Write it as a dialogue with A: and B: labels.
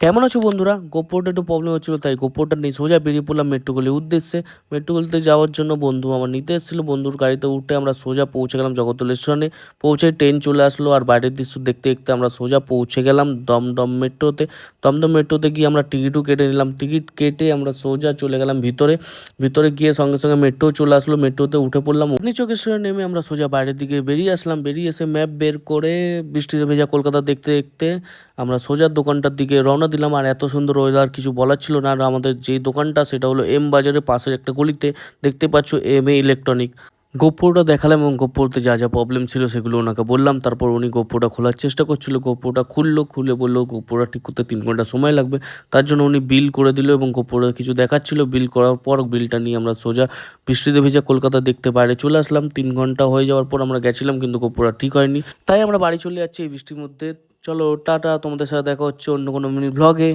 A: কেমন আছো বন্ধুরা? গোপুরটা একটু প্রবলেম হচ্ছিল, তাই গোপুরটা নিয়ে সোজা বেরিয়ে পড়লাম মেট্রোগলির উদ্দেশ্যে। মেট্রোগলিতে যাওয়ার জন্য বন্ধু আমার নিতে এসেছিল। বন্ধুর গাড়িতে উঠে আমরা সোজা পৌঁছে গেলাম জগদ্দল স্টেশনে। পৌঁছে ট্রেন চলে আসলো, আর বাইরের দৃশ্য দেখতে দেখতে আমরা সোজা পৌঁছে গেলাম দমদম মেট্রোতে। দমদম মেট্রোতে গিয়ে আমরা টিকিটও কেটে নিলাম। টিকিট কেটে আমরা সোজা চলে গেলাম ভিতরে। ভিতরে গিয়ে সঙ্গে সঙ্গে মেট্রো চলে আসলো, মেট্রোতে উঠে পড়লাম। অগ্নিচক স্টেশনে নেমে আমরা সোজা বাইরের দিকে বেরিয়ে আসলাম। বেরিয়ে এসে ম্যাপ বের করে বৃষ্টিতে ভেজা কলকাতা দেখতে দেখতে আমরা সোজা দোকানটার দিকে রওনা দিলাম। আর এত সুন্দর ওয়েদার কিছু বলার ছিল না। আর আমাদের যেই দোকানটা সেটা হলো এম বাজারের পাশের একটা গলিতে, দেখতে পাচ্ছ এম এ ইলেকট্রনিক। গোপ্রোটা দেখালাম এবং গোপ্রোতে যা যা প্রবলেম ছিল সেগুলো ওনাকে বললাম। তারপর উনি গোপ্রোটা খোলার চেষ্টা করছিল, গোপ্রোটা খুলে বললো গোপ্রোটা ঠিক করতে 3 ঘন্টা সময় লাগবে। তার জন্য উনি বিল করে দিল এবং গোপ্রোটা কিছু দেখাচ্ছিল। বিল করার পর বিলটা নিয়ে আমরা সোজা বৃষ্টিতে ভেজা কলকাতা দেখতে বাইরে চলে আসলাম। 3 ঘন্টা হয়ে যাওয়ার পর আমরা গেছিলাম, কিন্তু গোপ্রোটা ঠিক হয়নি, তাই আমরা বাড়ি চলে যাচ্ছি এই বৃষ্টির মধ্যে। চলো টাটা, তোমাদের সাথে দেখা হচ্ছে অন্য কোনো মিনি ভ্লগে।